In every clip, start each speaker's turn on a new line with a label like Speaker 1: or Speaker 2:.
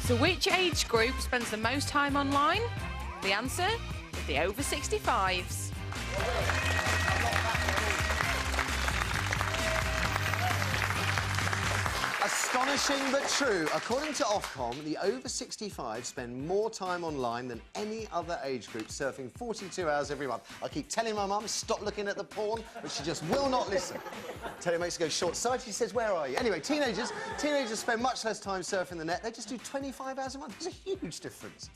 Speaker 1: So which age group spends the most time online? The answer is the over 65s.
Speaker 2: Astonishing but true. According to Ofcom, the over 65 spend more time online than any other age group, surfing 42 hours every month. I keep telling my mum, stop looking at the porn, but she just will not listen. Tell her it makes her go short-sighted. She says, where are you? Anyway, teenagers spend much less time surfing the net. They just do 25 hours a month. There's a huge difference.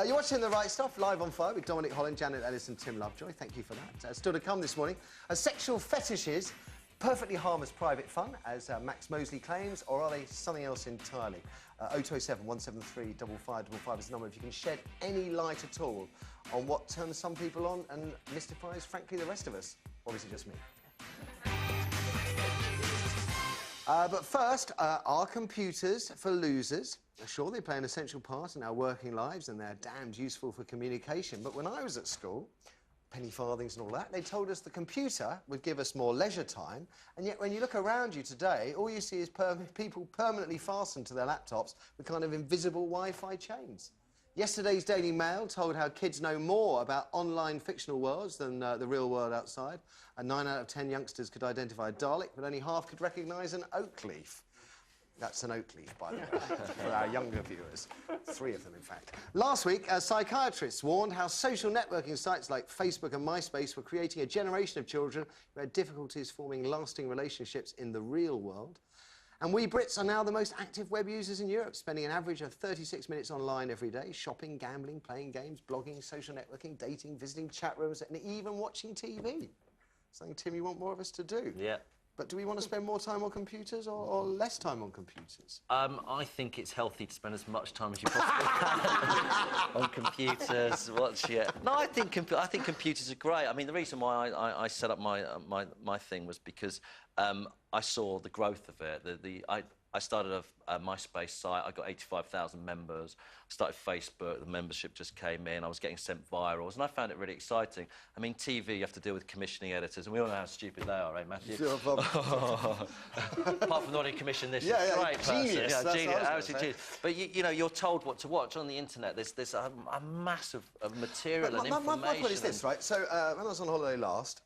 Speaker 2: You're watching The Right Stuff, live on Fire with Dominic Holland, Janet Ellis and Tim Lovejoy. Thank you for that. Still to come this morning. Sexual fetishes, perfectly harmless private fun, as Max Mosley claims, or are they something else entirely? 0207 173 5555 is the number if you can shed any light at all on what turns some people on and mystifies, frankly, the rest of us. Or is it just me? But first, are computers for losers? Sure, they play an essential part in our working lives and they're damned useful for communication. But when I was at school, penny farthings and all that, they told us the computer would give us more leisure time, and yet when you look around you today, all you see is people permanently fastened to their laptops with kind of invisible Wi-Fi chains. Yesterday's Daily Mail told how kids know more about online fictional worlds than the real world outside, and 9 out of 10 youngsters could identify a Dalek, but only half could recognise an oak leaf. That's an oak leaf, by the way, for our younger viewers. 3 of them, in fact. Last week, psychiatrists warned how social networking sites like Facebook and MySpace were creating a generation of children who had difficulties forming lasting relationships in the real world. And we Brits are now the most active web users in Europe, spending an average of 36 minutes online every day, shopping, gambling, playing games, blogging, social networking, dating, visiting chat rooms, and even watching TV. Something, Tim, you want more of us to do?
Speaker 3: Yeah.
Speaker 2: But do we want to spend more time on computers or less time on computers?
Speaker 3: I think it's healthy to spend as much time as you possibly can on computers. Watch it. No, I think computers are great. I mean, the reason why I set up my thing was because I saw the growth of it. I started a MySpace site. I got 85,000 members. I started Facebook. The membership just came in. I was getting sent virals, and I found it really exciting. I mean, TV, you have to deal with commissioning editors, and we all know how stupid they are, right, Matthew? Apart from not in commission, this is great
Speaker 2: genius.
Speaker 3: person. Yeah, genius. Absolutely genius. But you know, you're told what to watch on the internet. There's a massive of material and information.
Speaker 2: My point is this, right? So when I was on holiday last,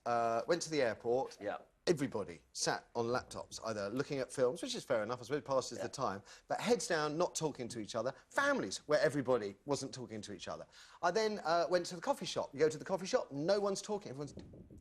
Speaker 2: went to the airport.
Speaker 3: Yeah.
Speaker 2: Everybody sat on laptops, either looking at films, which is fair enough, I suppose, passes the time, but heads down, not talking to each other. Families, where everybody wasn't talking to each other. I then went to the coffee shop. You go to the coffee shop, no one's talking. Everyone's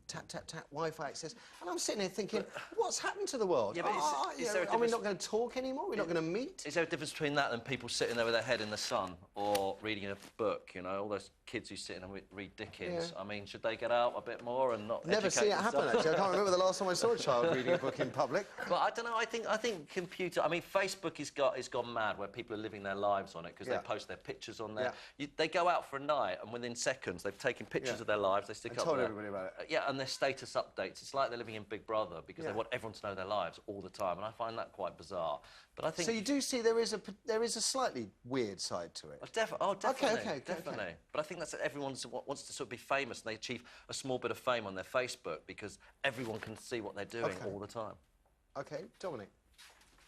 Speaker 2: tap, tap, tap, Wi-Fi access. And I'm sitting there thinking, what's happened to the world?
Speaker 3: Yeah, but
Speaker 2: are we not going to talk anymore? We're not going to meet?
Speaker 3: Is there a difference between that and people sitting there with their head in the sun or reading a book, you know, all those kids who sit and read Dickens? Yeah. I mean, should they get out a bit more and not
Speaker 2: Never see it happen, actually. I can't remember the last time I saw a child reading a book in public.
Speaker 3: But I don't know, I think computer... I mean, Facebook has gone mad where people are living their lives on it because they post their pictures on there. They go out for a night and within seconds they've taken pictures of their lives, they stick up
Speaker 2: told everybody about it.
Speaker 3: Yeah, and their status updates. It's like they're living in Big Brother because they want everyone to know their lives all the time, and I find that quite bizarre. But I think...
Speaker 2: So you do see there is a slightly weird side to it?
Speaker 3: Definitely.
Speaker 2: Okay.
Speaker 3: But I think that's everyone wants to sort of be famous, and they achieve a small bit of fame on their Facebook because everyone can see what they're doing all the time.
Speaker 2: OK, Dominic.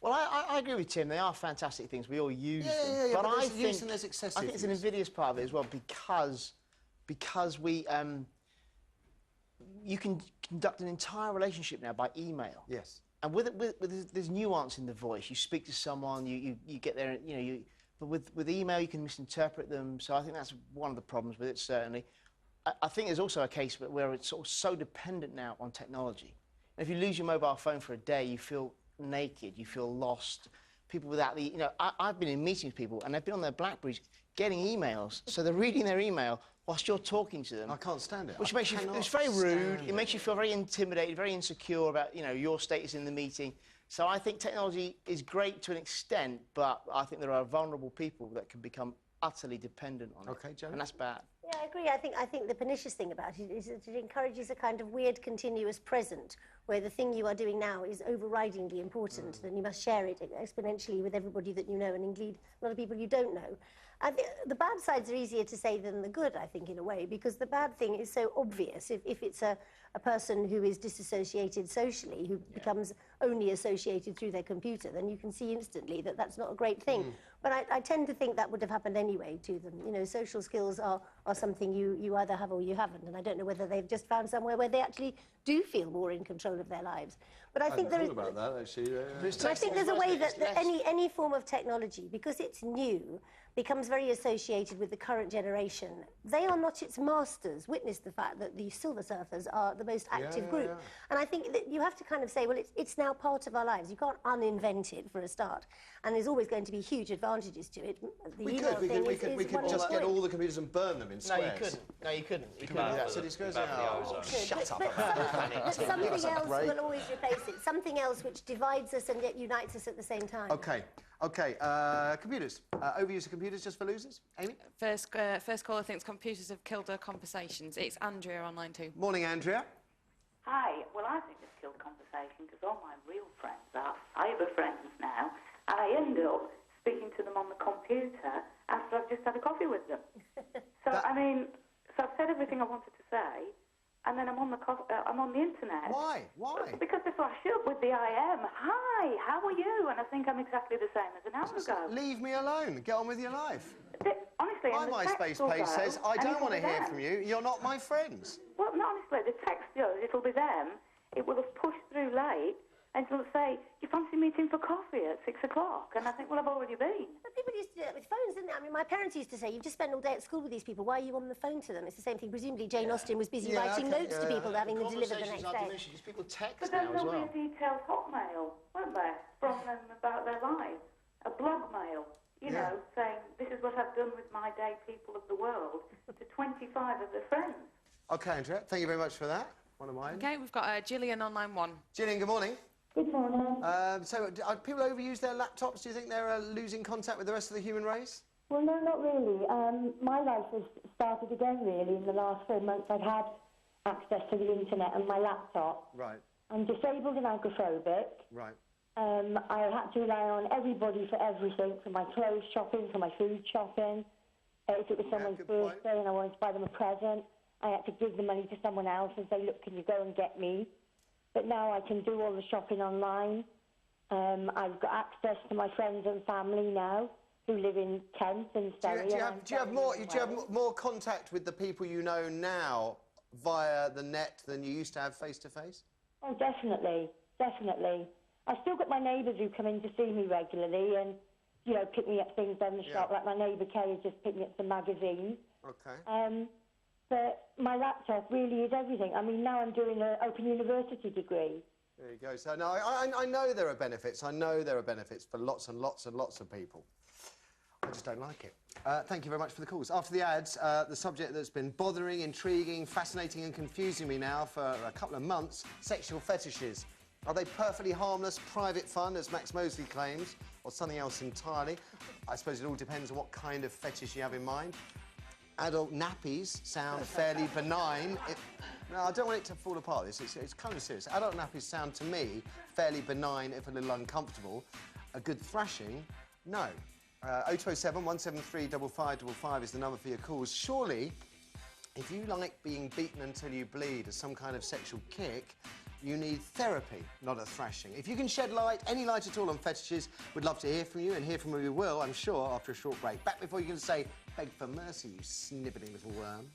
Speaker 4: Well, I agree with Tim. They are fantastic things. We all use them.
Speaker 2: Yeah,
Speaker 4: but I think
Speaker 2: there's excessive
Speaker 4: I think it's an invidious part of it as well because we you can conduct an entire relationship now by email.
Speaker 2: Yes.
Speaker 4: And there's nuance in the voice. You speak to someone, you get there, you know, but with email you can misinterpret them. So I think that's one of the problems with it, certainly. I think there's also a case where it's sort of so dependent now on technology. And if you lose your mobile phone for a day, you feel naked, you feel lost. People without the, you know, I've been in meetings with people and they've been on their BlackBerries getting emails, so they're reading their email whilst you're talking to them.
Speaker 2: I can't stand it.
Speaker 4: Which makes you, it's very rude. It makes you feel very intimidated, very insecure about, you know, your status in the meeting. So I think technology is great to an extent, but I think there are vulnerable people that can become utterly dependent on it.
Speaker 2: OK, Janet.
Speaker 4: And that's bad.
Speaker 5: Yeah, I agree. I think the pernicious thing about it is that it encourages a kind of weird continuous present where the thing you are doing now is overridingly important and you must share it exponentially with everybody that you know and indeed a lot of people you don't know. The bad sides are easier to say than the good, I think, in a way, because the bad thing is so obvious. If it's a person who is disassociated socially, who becomes only associated through their computer, then you can see instantly that that's not a great thing. But I tend to think that would have happened anyway to them. You know, social skills are something you either have or you haven't, and I don't know whether they've just found somewhere where they actually do feel more in control of their lives. But I think there is...
Speaker 2: about that, actually.
Speaker 5: But I think there's a way that any form of technology, because it's new, becomes very associated with the current generation. They are not its masters. Witness the fact that the Silver Surfers are the most active group. And I think that you have to kind of say, well, it's now part of our lives. You can't uninvent it for a start. And there's always going to be huge advantages to it.
Speaker 2: We could just get all the computers and burn them in squares.
Speaker 4: No, you couldn't. No, you couldn't. You couldn't do that.
Speaker 2: City squares?
Speaker 5: Shut up. But something else will always replace it. Something else which divides us and yet unites us at the same time.
Speaker 2: OK, computers. Overuse of computers just for losers? Amy?
Speaker 1: First caller thinks computers have killed our conversations. It's Andrea on line 2.
Speaker 2: Morning, Andrea.
Speaker 6: Hi. Well, I think it's killed conversation because all my real friends are cyber friends now, and I end up speaking to them on the computer after I've just had a coffee with them. So, I mean, so I've said everything I wanted to say, and then I'm on the internet.
Speaker 2: Why? Why?
Speaker 6: Because they flash up with the IM. Hi, how are you? And I think I'm exactly the same as an hour ago.
Speaker 2: Leave me alone. Get on with your life.
Speaker 6: Honestly,
Speaker 2: My MySpace page says, I don't want to hear from you. You're not my friends.
Speaker 6: Well, no, honestly, the text does. It'll be them. It will have pushed through late, and it'll say, you fancy meeting for coffee at 6 o'clock? And I think, well, I've already been.
Speaker 5: But people used to do that with phones, didn't they? I mean, my parents used to say, you've just spent all day at school with these people. Why are you on the phone to them? It's the same thing. Presumably, Jane Austen was busy writing notes to people, having them delivered the next day.
Speaker 4: People text
Speaker 6: But
Speaker 4: now
Speaker 6: then
Speaker 4: as
Speaker 6: there'll
Speaker 4: well.
Speaker 6: be a detailed hotmail, won't there, from them about their lives? A blog mail, you know, saying, this is what I've done with my day, people of the world, to 25 of their friends.
Speaker 2: OK, Andrea, thank you very much for that. One of mine.
Speaker 1: OK, we've got Gillian on line 1.
Speaker 2: Gillian, good morning.
Speaker 7: Good morning.
Speaker 2: So, people overuse their laptops? Do you think they're losing contact with the rest of the human race?
Speaker 7: Well, no, not really. My life has started again, really, in the last 4 months. I've had access to the internet and my laptop.
Speaker 2: Right.
Speaker 7: I'm disabled and agoraphobic.
Speaker 2: Right.
Speaker 7: I had to rely on everybody for everything, for my clothes shopping, for my food shopping. If it was someone's birthday and I wanted to buy them a present, I had to give the money to someone else and say, look, can you go and get me? But now I can do all the shopping online. I've got access to my friends and family now who live in Kent and Surrey.
Speaker 2: Do you have more contact with the people you know now via the net than you used to have face-to-face?
Speaker 7: Oh, definitely, definitely. I've still got my neighbours who come in to see me regularly and, you know, pick me up things down the shop. Like my neighbour Kay has just picked me up some magazines.
Speaker 2: OK.
Speaker 7: But my laptop really is everything. I mean, now I'm doing an Open University degree.
Speaker 2: There you go. So, no, I know there are benefits. I know there are benefits for lots and lots and lots of people. I just don't like it. Thank you very much for the calls. After the ads, the subject that's been bothering, intriguing, fascinating and confusing me now for a couple of months, sexual fetishes. Are they perfectly harmless, private fun, as Max Mosley claims, or something else entirely? I suppose it all depends on what kind of fetish you have in mind. Adult nappies sound fairly benign. No, I don't want it to fall apart. It's kind of serious. Adult nappies sound, to me, fairly benign, if a little uncomfortable. A good thrashing, no. 0207 173 5555 is the number for your calls. Surely, if you like being beaten until you bleed as some kind of sexual kick, you need therapy, not a thrashing. If you can shed light, any light at all on fetishes, we'd love to hear from you, and hear from you we will, I'm sure, after a short break. Back before you can say, beg for mercy, you snivelling little worm.